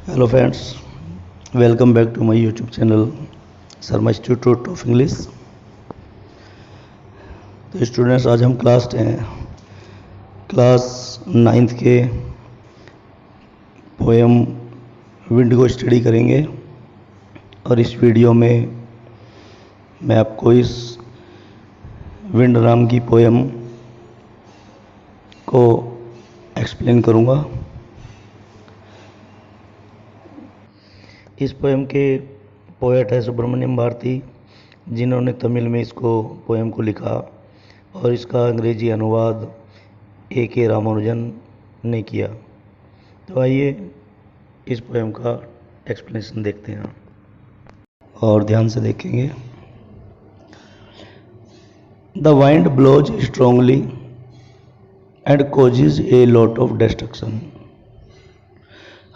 Hello friends, welcome back to my YouTube channel Sharma institute of English. तो students, आज हम class 9th के poem wind को study करेंगे। और इस वीडियो में मैं आपको इस विंड नाम की पोएम को एक्सप्लेन करूँगा। इस पोएम के पोएट है सुब्रमण्यम भारती, जिन्होंने तमिल में इसको पोएम को लिखा, और इसका अंग्रेजी अनुवाद A.K. रामानुजन ने किया। तो आइए इस पोएम का एक्सप्लेनेशन देखते हैं और ध्यान से देखेंगे। The wind blows strongly and causes a lot of destruction.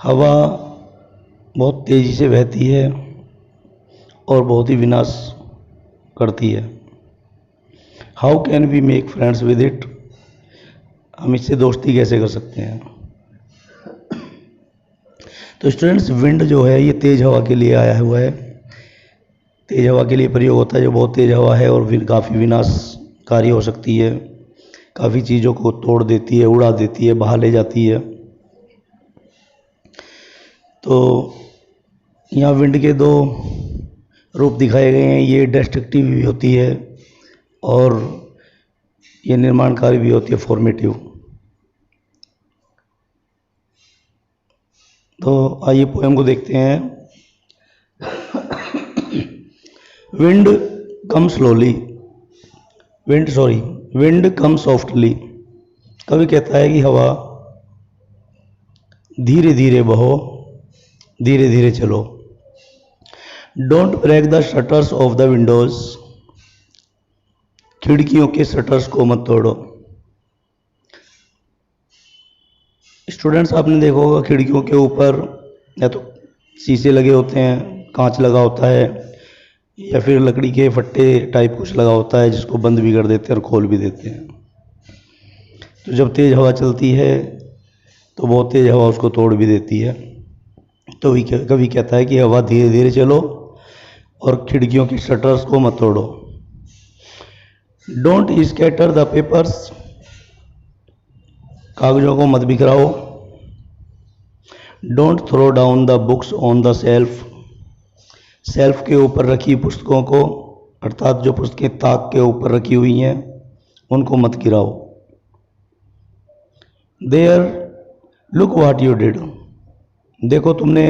हवा बहुत तेज़ी से बहती है और बहुत ही विनाश करती है। How can we make friends with it. हम इससे दोस्ती कैसे कर सकते हैं। तो स्टूडेंट्स, विंड जो है ये तेज़ हवा के लिए आया हुआ है। तेज़ हवा के लिए प्रयोग होता है। जो बहुत तेज़ हवा है और काफ़ी विनाशकारी हो सकती है, काफ़ी चीज़ों को तोड़ देती है, उड़ा देती है, बहा ले जाती है। तो यहाँ विंड के दो रूप दिखाए गए हैं। ये डिस्ट्रक्टिव भी होती है और ये निर्माणकारी भी होती है, फॉर्मेटिव। तो आइए पोएम को देखते हैं। विंड कम स्लोली, विंड कम सॉफ्टली। कवि कहता है कि हवा धीरे धीरे बहो, धीरे धीरे चलो। Don't break the shutters of the windows. खिड़कियों के शटर्स को मत तोड़ो। स्टूडेंट्स, आपने देखा होगा खिड़कियों के ऊपर या तो शीशे लगे होते हैं, कांच लगा होता है, या फिर लकड़ी के फट्टे टाइप कुछ लगा होता है, जिसको बंद भी कर देते हैं और खोल भी देते हैं। तो जब तेज़ हवा चलती है तो बहुत तेज़ हवा उसको तोड़ भी देती है। तो कभी कहता है कि हवा धीरे धीरे चलो और खिड़कियों की शटर्स को मत तोड़ो। Don't scatter the papers. कागजों को मत बिखराओ। Don't throw down the books on the shelf. Shelf के ऊपर रखी पुस्तकों को, अर्थात जो पुस्तकें ताक के ऊपर रखी हुई हैं, उनको मत गिराओ। There look what you did. देखो तुमने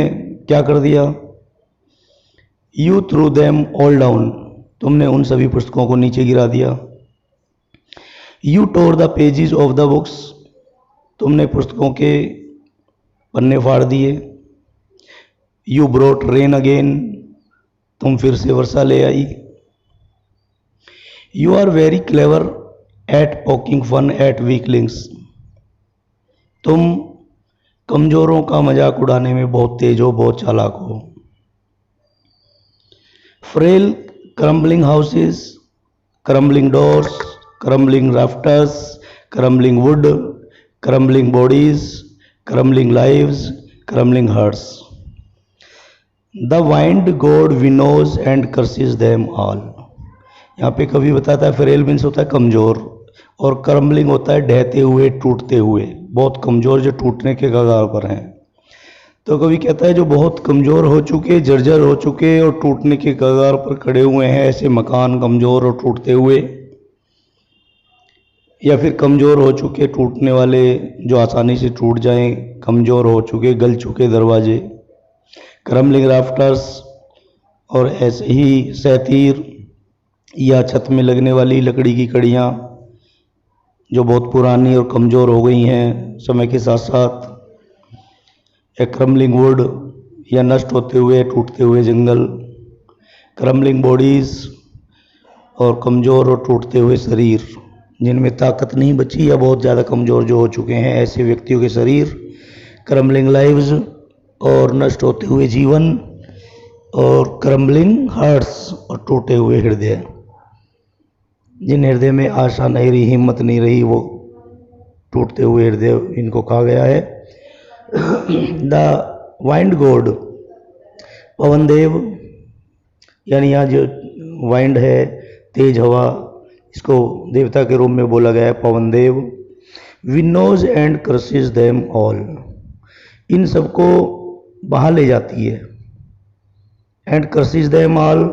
क्या कर दिया। You threw them all down. तुमने उन सभी पुस्तकों को नीचे गिरा दिया। You tore the pages of the books. तुमने पुस्तकों के पन्ने फाड़ दिए। You brought rain again. तुम फिर से वर्षा ले आई। You are very clever at poking fun at weaklings. तुम कमजोरों का मजाक उड़ाने में बहुत तेज हो, बहुत चालाक हो। Frail crumbling houses, crumbling doors, crumbling rafters, crumbling wood, crumbling bodies, crumbling lives, crumbling hearts. The wind god winnows and curses them all. यहाँ पे कवि बताता है फ्रेल मीन्स होता है कमजोर, और क्रम्बलिंग होता है ढहते हुए, टूटते हुए, बहुत कमजोर, जो टूटने के कगार पर हैं। तो कवि कहता है जो बहुत कमजोर हो चुके, जर्जर हो चुके और टूटने के कगार पर खड़े हुए हैं, ऐसे मकान कमजोर और टूटते हुए, या फिर कमजोर हो चुके, टूटने वाले जो आसानी से टूट जाएं, कमजोर हो चुके, गल चुके दरवाजे, क्रम्बलिंग राफ्टर्स, और ऐसे ही सैतीर या छत में लगने वाली लकड़ी की कड़ियाँ जो बहुत पुरानी और कमज़ोर हो गई हैं समय के साथ साथ। एक क्रम्बलिंग वुड या नष्ट होते हुए, टूटते हुए जंगल। क्रम्बलिंग बॉडीज़, और कमज़ोर और टूटते हुए शरीर, जिनमें ताकत नहीं बची या बहुत ज़्यादा कमज़ोर जो हो चुके हैं, ऐसे व्यक्तियों के शरीर। क्रम्बलिंग लाइव्स, और नष्ट होते हुए जीवन। और क्रम्बलिंग हार्ट्स, और टूटे हुए हृदय, जिन हृदय में आशा नहीं रही, हिम्मत नहीं रही, वो टूटते हुए हृदय इनको कहा गया है। द वाइंड गॉड, पवन देव, यानी यहाँ जो वाइंड है तेज हवा, इसको देवता के रूप में बोला गया है पवन देव। विनोज एंड क्रसेस देम ऑल, इन सबको बहा ले जाती है। एंड क्रसेस देम ऑल,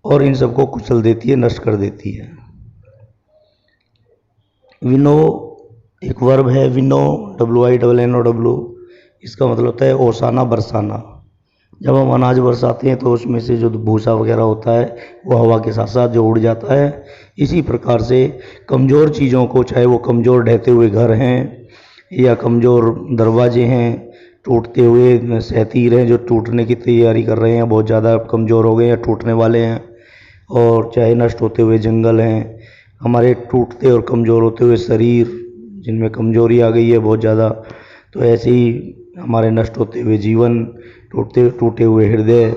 और इन सबको कुचल देती है, नष्ट कर देती है। विनो एक वर्ब है, विनो WINNOW, इसका मतलब होता है ओसाना, बरसाना। जब हम अनाज बरसाते हैं तो उसमें से जो भूसा वगैरह होता है वो हवा के साथ साथ जो उड़ जाता है। इसी प्रकार से कमज़ोर चीज़ों को, चाहे वो कमज़ोर ढहते हुए घर हैं या कमज़ोर दरवाजे हैं, टूटते हुए सहतीर हैं जो टूटने की तैयारी कर रहे हैं, बहुत ज़्यादा कमज़ोर हो गए या टूटने वाले हैं, और चाहे नष्ट होते हुए जंगल हैं, हमारे टूटते और कमज़ोर होते हुए शरीर जिनमें कमज़ोरी आ गई है बहुत ज़्यादा, तो ऐसे ही हमारे नष्ट होते हुए जीवन, टूटे हुए हृदय।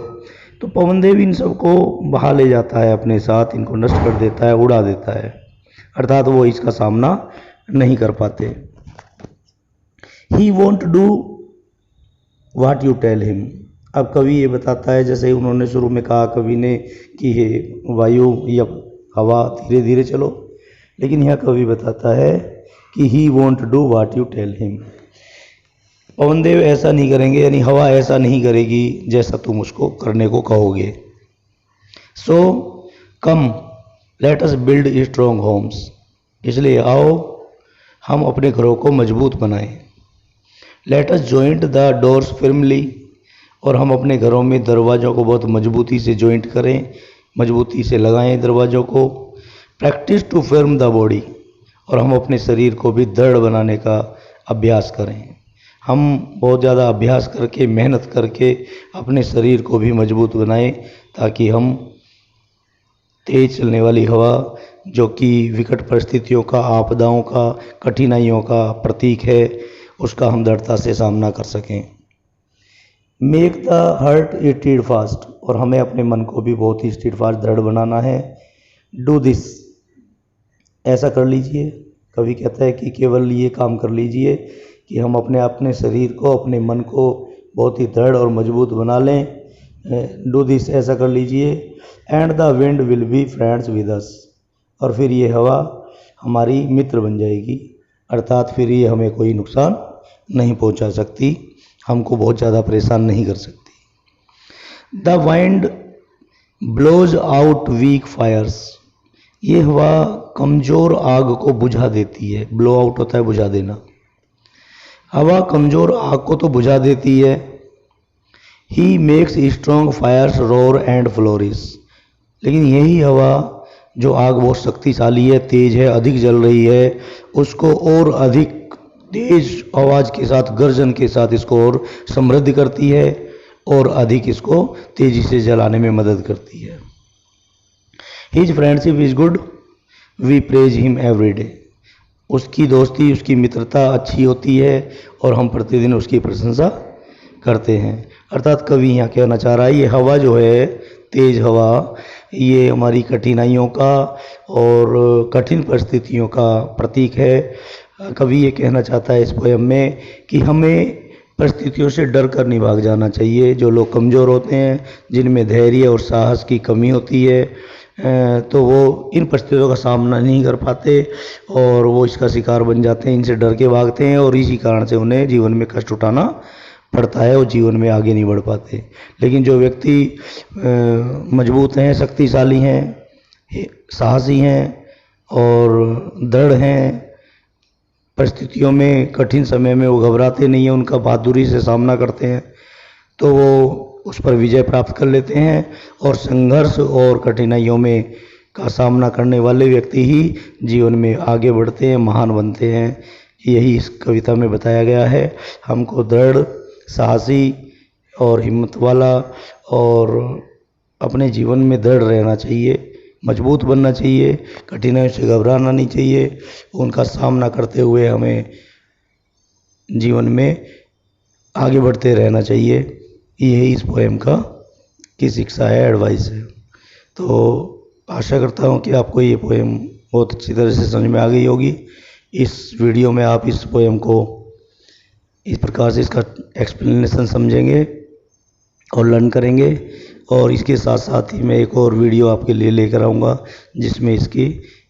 तो पवन देव इन सबको बहा ले जाता है अपने साथ, इनको नष्ट कर देता है, उड़ा देता है, अर्थात वो इसका सामना नहीं कर पाते। He won't do what you tell him, अब कवि ये बताता है, जैसे उन्होंने शुरू में कहा कवि ने कि हे वायु या हवा धीरे धीरे चलो, लेकिन यह कवि बताता है कि he won't do what you tell him, Pawan Dev ऐसा नहीं करेंगे, यानी हवा ऐसा नहीं करेगी जैसा तुम उसको करने को कहोगे। So come let us build strong homes, इसलिए आओ हम अपने घरों को मजबूत बनाएं। Let us joint the doors firmly, और हम अपने घरों में दरवाज़ों को बहुत मजबूती से जॉइंट करें, मजबूती से लगाएं दरवाज़ों को। प्रैक्टिस टू फिर्म द बॉडी, और हम अपने शरीर को भी दृढ़ बनाने का अभ्यास करें। हम बहुत ज़्यादा अभ्यास करके, मेहनत करके अपने शरीर को भी मजबूत बनाएं, ताकि हम तेज चलने वाली हवा, जो कि विकट परिस्थितियों का, आपदाओं का, कठिनाइयों का प्रतीक है, उसका हम दृढ़ता से सामना कर सकें। Make the heart stead fast, और हमें अपने मन को भी बहुत ही स्टीड फास्ट, दृढ़ बनाना है। डू दिस, ऐसा कर लीजिए, कवि कहता है कि केवल ये काम कर लीजिए कि हम अपने शरीर को, अपने मन को बहुत ही दृढ़ और मजबूत बना लें। डू दिस, ऐसा कर लीजिए। And the wind will be friends with us, और फिर ये हवा हमारी मित्र बन जाएगी, अर्थात फिर ये हमें कोई नुकसान नहीं पहुंचा सकती, हमको बहुत ज़्यादा परेशान नहीं कर सकती। The wind blows out weak fires, ये हवा कमज़ोर आग को बुझा देती है। ब्लो आउट होता है बुझा देना, हवा कमज़ोर आग को तो बुझा देती है। He makes strong fires roar and flourish, लेकिन यही हवा जो आग बहुत शक्तिशाली है, तेज है, अधिक जल रही है, उसको और अधिक तेज आवाज़ के साथ, गर्जन के साथ इसको और समृद्ध करती है और अधिक इसको तेजी से जलाने में मदद करती है। His friendship is good, we praise him every day, उसकी दोस्ती, उसकी मित्रता अच्छी होती है और हम प्रतिदिन उसकी प्रशंसा करते हैं। अर्थात कवि यहाँ कहना चाह रहा है, ये हवा जो है, तेज हवा, ये हमारी कठिनाइयों का और कठिन परिस्थितियों का प्रतीक है। कवि ये कहना चाहता है इस पोयम में कि हमें परिस्थितियों से डर कर नहीं भाग जाना चाहिए। जो लोग कमज़ोर होते हैं, जिनमें धैर्य और साहस की कमी होती है, तो वो इन परिस्थितियों का सामना नहीं कर पाते और वो इसका शिकार बन जाते हैं, इनसे डर के भागते हैं और इसी कारण से उन्हें जीवन में कष्ट उठाना पड़ता है और जीवन में आगे नहीं बढ़ पाते। लेकिन जो व्यक्ति मजबूत हैं, शक्तिशाली हैं, साहसी हैं और दृढ़ हैं, परिस्थितियों में, कठिन समय में वो घबराते नहीं हैं, उनका बहादुरी से सामना करते हैं, तो वो उस पर विजय प्राप्त कर लेते हैं। और संघर्ष और कठिनाइयों में का सामना करने वाले व्यक्ति ही जीवन में आगे बढ़ते हैं, महान बनते हैं। यही इस कविता में बताया गया है। हमको दृढ़, साहसी और हिम्मत वाला और अपने जीवन में दृढ़ रहना चाहिए, मजबूत बनना चाहिए, कठिनाइयों से घबराना नहीं चाहिए। उनका सामना करते हुए हमें जीवन में आगे बढ़ते रहना चाहिए। यही इस पोएम की शिक्षा है, एडवाइस है। तो आशा करता हूँ कि आपको ये पोएम बहुत अच्छी तरह से समझ में आ गई होगी इस वीडियो में आप इस पोएम को इस प्रकार से इसका एक्सप्लेनेशन समझेंगे और लर्न करेंगे। और इसके साथ साथ ही मैं एक और वीडियो आपके लिए लेकर आऊँगा जिसमें इसकी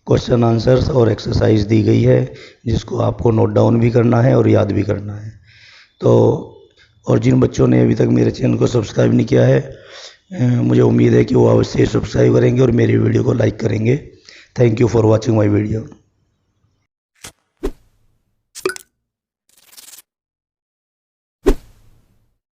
क्वेश्चन आंसर्स और एक्सरसाइज दी गई है, जिसको आपको नोट डाउन भी करना है और याद भी करना है। तो और जिन बच्चों ने अभी तक मेरे चैनल को सब्सक्राइब नहीं किया है, मुझे उम्मीद है कि वो अवश्य सब्सक्राइब करेंगे और मेरी वीडियो को लाइक करेंगे। Thank you for watching my video.